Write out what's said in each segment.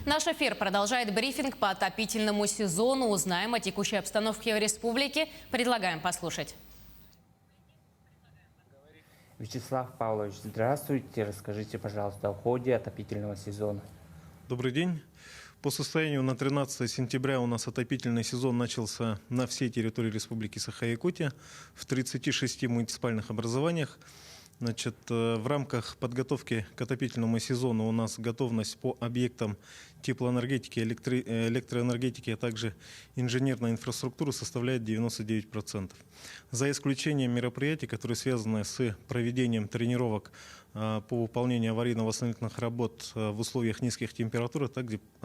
Наш эфир продолжает брифинг по отопительному сезону. Узнаем о текущей обстановке в республике. Предлагаем послушать. Вячеслав Павлович, здравствуйте. Расскажите, пожалуйста, о ходе отопительного сезона. Добрый день. По состоянию на 13 сентября у нас отопительный сезон начался на всей территории Республики Саха-Якутия в 36 муниципальных образованиях. В рамках подготовки к отопительному сезону у нас готовность по объектам теплоэнергетики, электроэнергетики, а также инженерной инфраструктуры составляет 99%. За исключением мероприятий, которые связаны с проведением тренировок по выполнению аварийно-восстановительных работ в условиях низких температур, а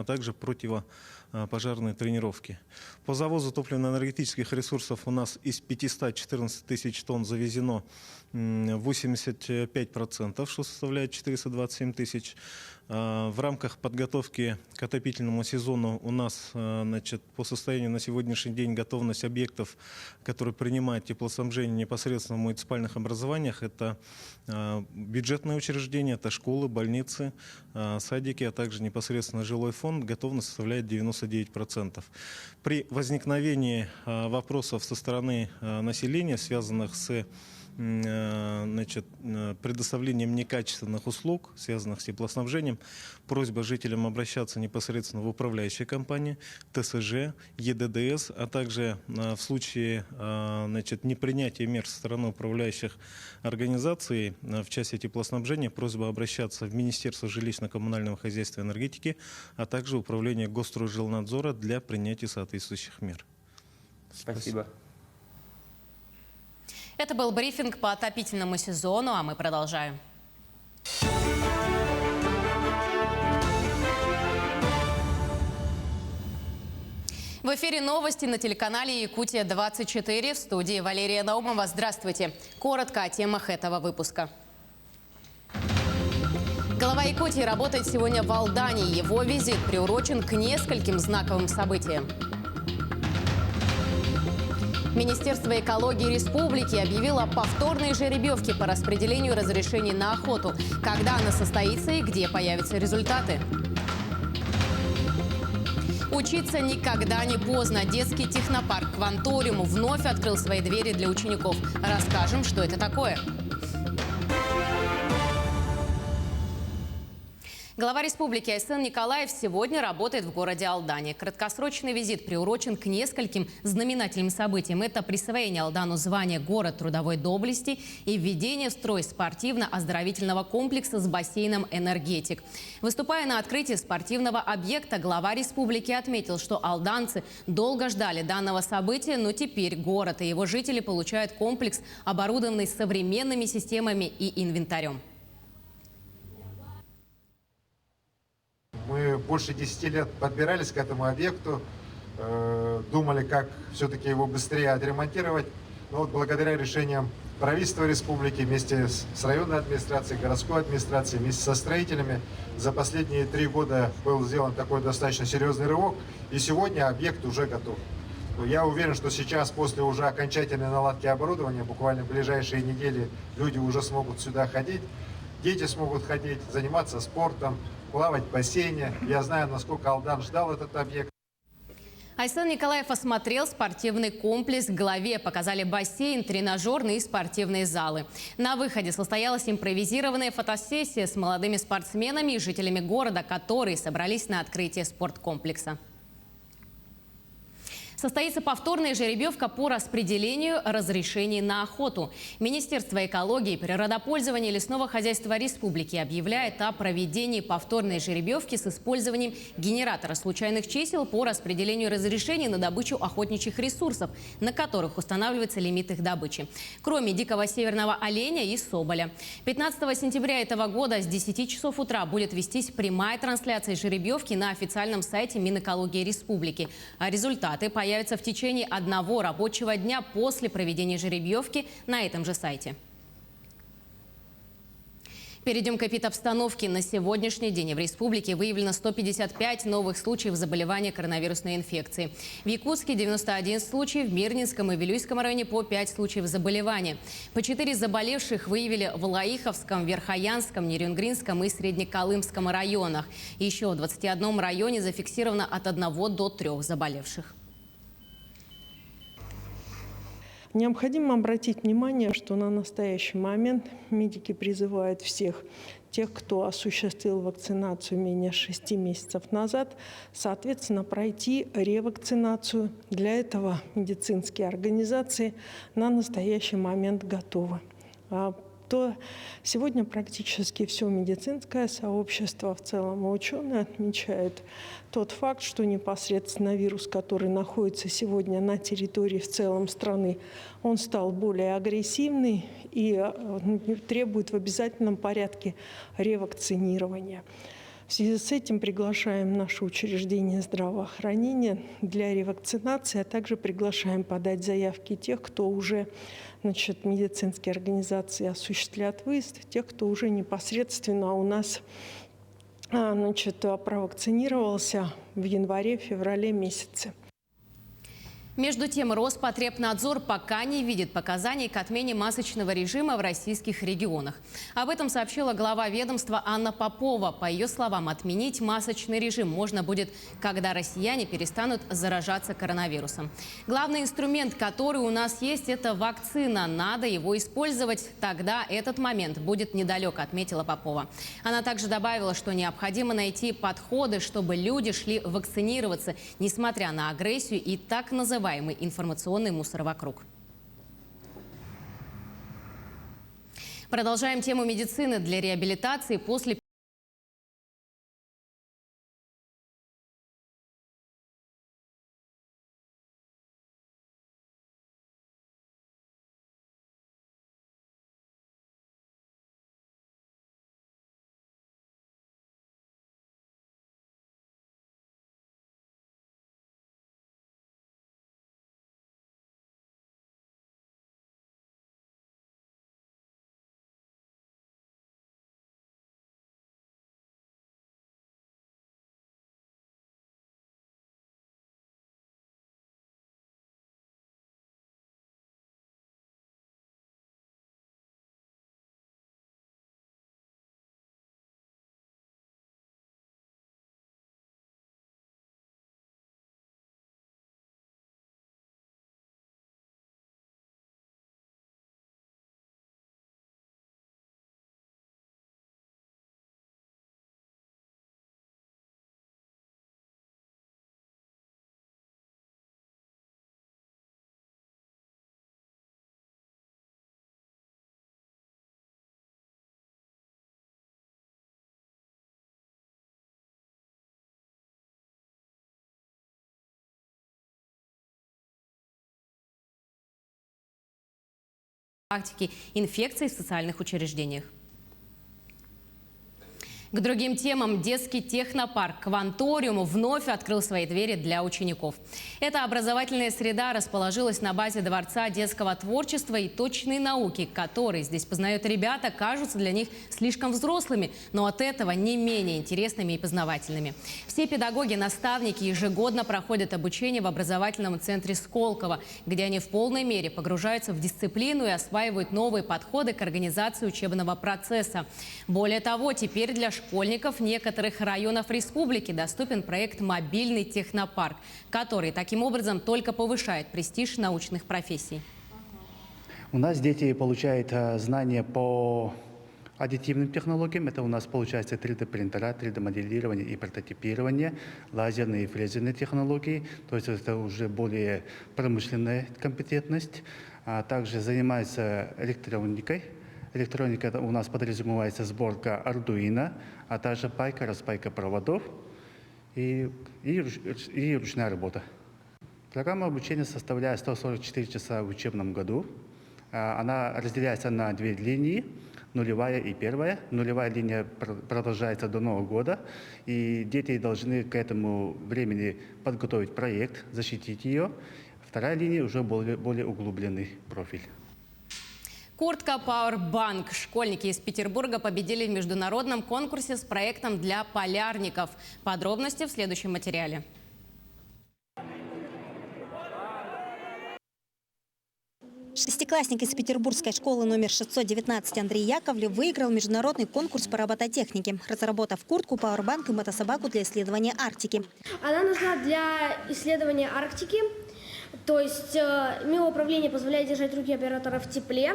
также противопожарные тренировки. По завозу топливно-энергетических ресурсов у нас из 514 тысяч тонн завезено 85%, что составляет 427 тысяч. В рамках подготовки к отопительному сезону у нас по состоянию на сегодняшний день готовность объектов, которые принимают теплоснабжение непосредственно в муниципальных образованиях, это бюджетные учреждения, это школы, больницы, садики, а также непосредственно жилой фонд, готовность составляет 99%. При возникновении вопросов со стороны населения, связанных с предоставлением некачественных услуг, связанных с теплоснабжением, просьба жителям обращаться непосредственно в управляющие компании, ТСЖ, ЕДДС, а также в случае непринятия мер со стороны управляющих организаций в части теплоснабжения, просьба обращаться в Министерство жилищно-коммунального хозяйства и энергетики, а также Управление Госстройжилнадзора для принятия соответствующих мер. Спасибо. Это был брифинг по отопительному сезону, а мы продолжаем. В эфире новости на телеканале «Якутия-24». В студии Валерия Наумова. Здравствуйте. Коротко о темах этого выпуска. Глава Якутии работает сегодня в Алдане. Его визит приурочен к нескольким знаковым событиям. Министерство экологии республики объявило о повторной жеребьевке по распределению разрешений на охоту. Когда она состоится и где появятся результаты? Учиться никогда не поздно. Детский технопарк «Кванториум» вновь открыл свои двери для учеников. Расскажем, что это такое. Глава республики Айсен Николаев сегодня работает в городе Алдане. Краткосрочный визит приурочен к нескольким знаменательным событиям. Это присвоение Алдану звания «Город трудовой доблести» и введение в строй спортивно-оздоровительного комплекса с бассейном «Энергетик». Выступая на открытии спортивного объекта, глава республики отметил, что алданцы долго ждали данного события, но теперь город и его жители получают комплекс, оборудованный современными системами и инвентарем. Мы больше 10 лет подбирались к этому объекту, думали, как все-таки его быстрее отремонтировать. Но вот благодаря решениям правительства республики вместе с районной администрацией, городской администрацией, вместе со строителями за последние 3 года был сделан такой достаточно серьезный рывок. И сегодня объект уже готов. Я уверен, что сейчас, после уже окончательной наладки оборудования, буквально в ближайшие недели люди уже смогут сюда ходить. Дети смогут ходить, заниматься спортом, плавать в бассейне. Я знаю, насколько Алдан ждал этот объект. Айсен Николаев осмотрел спортивный комплекс. Главе показали бассейн, тренажерные и спортивные залы. На выходе состоялась импровизированная фотосессия с молодыми спортсменами и жителями города, которые собрались на открытие спорткомплекса. Состоится повторная жеребьевка по распределению разрешений на охоту. Министерство экологии, природопользования и лесного хозяйства республики объявляет о проведении повторной жеребьевки с использованием генератора случайных чисел по распределению разрешений на добычу охотничьих ресурсов, на которых устанавливается лимит их добычи. Кроме дикого северного оленя и соболя. 15 сентября этого года с 10 часов утра будет вестись прямая трансляция жеребьевки на официальном сайте Минэкологии республики. А результаты появятся в течение 1 рабочего дня после проведения жеребьевки на этом же сайте. Перейдем к эпидобстановке. На сегодняшний день в республике выявлено 155 новых случаев заболевания коронавирусной инфекцией. В Якутске 91 случай, в Мирнинском и Вилюйском районе по 5 случаев заболевания. По 4 заболевших выявили в Лаиховском, Верхоянском, Нерюнгринском и Среднеколымском районах. Еще в 21 районе зафиксировано от 1 до 3 заболевших. Необходимо обратить внимание, что на настоящий момент медики призывают всех тех, кто осуществил вакцинацию менее 6 месяцев назад, соответственно, пройти ревакцинацию. Для этого медицинские организации на настоящий момент готовы. То сегодня практически все медицинское сообщество в целом и ученые отмечают тот факт, что непосредственно вирус, который находится сегодня на территории в целом страны, он стал более агрессивный и требует в обязательном порядке ревакцинирования. В связи с этим приглашаем наше учреждение здравоохранения для ревакцинации, а также приглашаем подать заявки тех, кто уже, медицинские организации осуществляют выезд, тех, кто уже непосредственно у нас провакцинировался в январе-феврале месяце. Между тем, Роспотребнадзор пока не видит показаний к отмене масочного режима в российских регионах. Об этом сообщила глава ведомства Анна Попова. По ее словам, отменить масочный режим можно будет, когда россияне перестанут заражаться коронавирусом. Главный инструмент, который у нас есть, это вакцина. Надо его использовать. Тогда этот момент будет недалек, отметила Попова. Она также добавила, что необходимо найти подходы, чтобы люди шли вакцинироваться, несмотря на агрессию и так называемый информационный мусор вокруг. Продолжаем тему медицины. Для реабилитации после практики инфекций в социальных учреждениях. К другим темам. Детский технопарк «Кванториум» вновь открыл свои двери для учеников. Эта образовательная среда расположилась на базе Дворца детского творчества и точной науки, которые здесь познают ребята, кажутся для них слишком взрослыми, но от этого не менее интересными и познавательными. Все педагоги, наставники ежегодно проходят обучение в образовательном центре Сколково, где они в полной мере погружаются в дисциплину и осваивают новые подходы к организации учебного процесса. Более того, теперь для школьников некоторых районов республики доступен проект «Мобильный технопарк», который таким образом только повышает престиж научных профессий. У нас дети получают знания по аддитивным технологиям. Это у нас получается 3D-принтера, 3D-моделирование и прототипирование, лазерные и фрезерные технологии. То есть это уже более промышленная компетентность. Также занимаются электроникой. Электроника — это у нас подразумевается сборка Arduino, а также пайка, распайка проводов и ручная работа. Программа обучения составляет 144 часа в учебном году. Она разделяется на 2 линии, нулевая и первая. Нулевая линия продолжается до Нового года, и дети должны к этому времени подготовить проект, защитить ее. Вторая линия уже более углубленный профиль. Куртка Powerbank. Школьники из Петербурга победили в международном конкурсе с проектом для полярников. Подробности в следующем материале. Шестиклассник из петербургской школы номер 619 Андрей Яковлев выиграл международный конкурс по робототехнике, разработав куртку, пауэрбанк и мотособаку для исследования Арктики. Она нужна для исследования Арктики. То есть миоуправление позволяет держать руки оператора в тепле.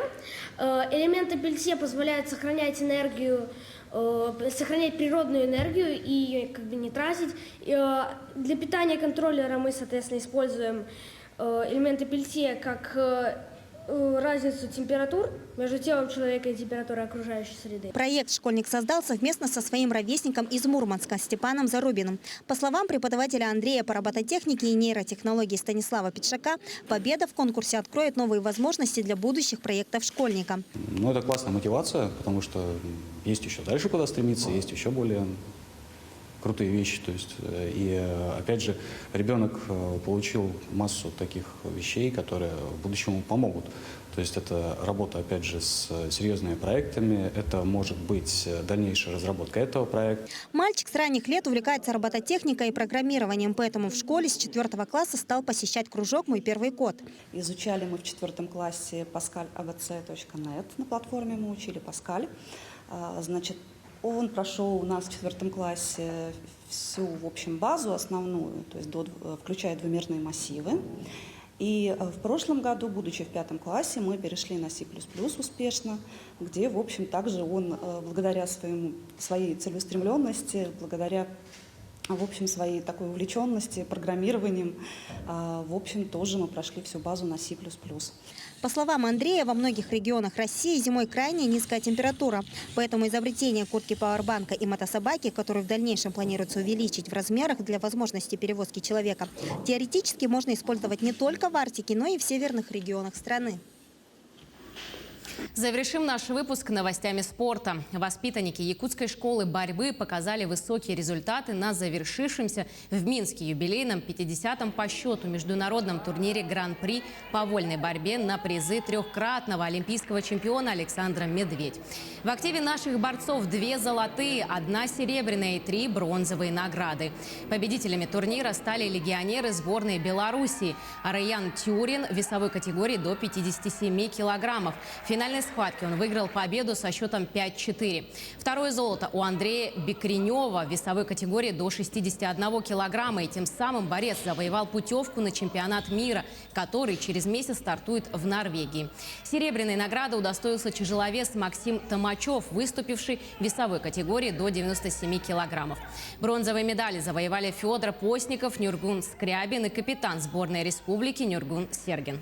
Элементы пельте позволяют сохранять энергию, сохранять природную энергию и ее как бы не тратить. Для питания контроллера мы, соответственно, используем элементы пельте как разницу температур между телом человека и температурой окружающей среды. Проект школьник создал совместно со своим ровесником из Мурманска Степаном Зарубиным. По словам преподавателя Андрея по робототехнике и нейротехнологии Станислава Петшака, победа в конкурсе откроет новые возможности для будущих проектов школьника. Ну, это классная мотивация, потому что есть еще дальше куда стремиться, есть еще более крутые вещи. То есть, и опять же, ребенок получил массу таких вещей, которые в будущем ему помогут. То есть это работа, опять же, с серьезными проектами, это может быть дальнейшая разработка этого проекта. Мальчик с ранних лет увлекается робототехникой и программированием, поэтому в школе с 4 класса стал посещать кружок «Мой первый код». Изучали мы в 4 классе pascal.abc.net, на платформе мы учили Паскаль. Значит, он прошел у нас в 4 классе всю, в общем, базу основную, то есть включая двумерные массивы. И в прошлом году, будучи в 5 классе, мы перешли на C++ успешно, где, в общем, также он, благодаря своей целеустремленности, благодаря, в общем, своей такой увлеченности программированием, в общем, тоже мы прошли всю базу на C++. По словам Андрея, во многих регионах России зимой крайне низкая температура. Поэтому изобретение куртки пауэрбанка и мотособаки, которую в дальнейшем планируется увеличить в размерах для возможности перевозки человека, теоретически можно использовать не только в Арктике, но и в северных регионах страны. Завершим наш выпуск новостями спорта. Воспитанники якутской школы борьбы показали высокие результаты на завершившемся в Минске юбилейном 50-м по счету международном турнире Гран-при по вольной борьбе на призы трехкратного олимпийского чемпиона Александра Медведь. В активе наших борцов 2 золотые, 1 серебряная и 3 бронзовые награды. Победителями турнира стали легионеры сборной Белоруссии. Араян Тюрин в весовой категории до 57 килограммов. В финальной схватке он выиграл победу со счетом 5-4. Второе золото у Андрея Бекренева в весовой категории до 61 килограмма. И тем самым борец завоевал путевку на чемпионат мира, который через месяц стартует в Норвегии. Серебряной награды удостоился тяжеловес Максим Томачев, выступивший в весовой категории до 97 килограммов. Бронзовые медали завоевали Федор Постников, Нюргун Скрябин и капитан сборной республики Нюргун Сергин.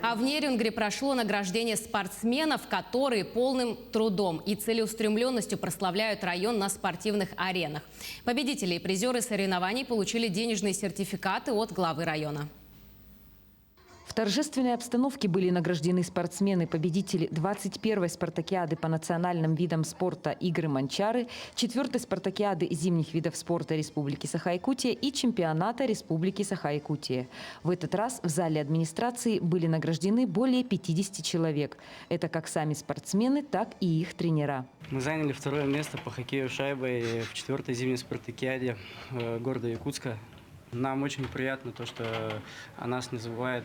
А в Нерюнгри прошло награждение спортсменов, которые полным трудом и целеустремленностью прославляют район на спортивных аренах. Победители и призеры соревнований получили денежные сертификаты от главы района. В торжественной обстановке были награждены спортсмены-победители 21-й спартакиады по национальным видам спорта «Игры Манчары», 4-й спартакиады зимних видов спорта Республики Саха-Якутия и чемпионата Республики Саха-Якутия. В этот раз в зале администрации были награждены более 50 человек. Это как сами спортсмены, так и их тренера. Мы заняли 2-е место по хоккею шайбой в 4-й зимней спартакиаде города Якутска. Нам очень приятно то, что о нас не забывает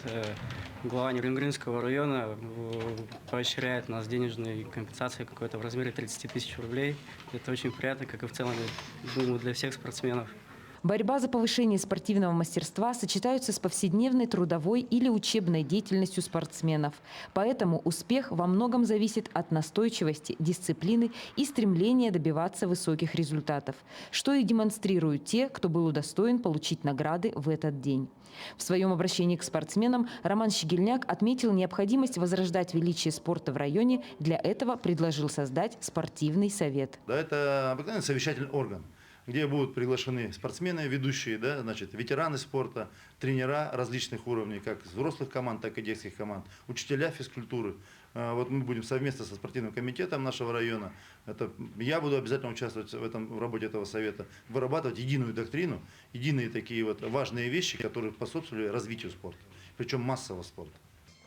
глава Нерюнгринского района, поощряет нас денежной компенсацией какой-то в размере 30 тысяч рублей. Это очень приятно, как и в целом, думаю, для всех спортсменов. Борьба за повышение спортивного мастерства сочетаются с повседневной трудовой или учебной деятельностью спортсменов. Поэтому успех во многом зависит от настойчивости, дисциплины и стремления добиваться высоких результатов, что и демонстрируют те, кто был удостоен получить награды в этот день. В своем обращении к спортсменам Роман Щегельняк отметил необходимость возрождать величие спорта в районе. Для этого предложил создать спортивный совет. Да, это обыкновенный совещательный орган, где будут приглашены спортсмены, ведущие, да, значит, ветераны спорта, тренера различных уровней, как взрослых команд, так и детских команд, учителя физкультуры. Вот мы будем совместно со спортивным комитетом нашего района, я буду обязательно участвовать в работе этого совета, вырабатывать единую доктрину, единые такие вот важные вещи, которые способствовали развитию спорта. причем массового спорта.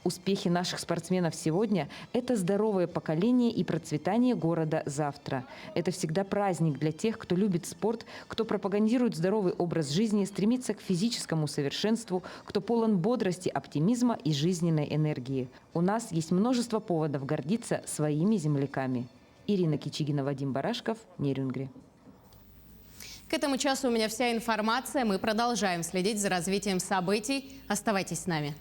Успехи наших спортсменов сегодня – это здоровое поколение и процветание города завтра. Это всегда праздник для тех, кто любит спорт, кто пропагандирует здоровый образ жизни, стремится к физическому совершенству, кто полон бодрости, оптимизма и жизненной энергии. У нас есть множество поводов гордиться своими земляками. Ирина Кичигина, Вадим Барашков, Нерюнгри. К этому часу у меня вся информация. Мы продолжаем следить за развитием событий. Оставайтесь с нами.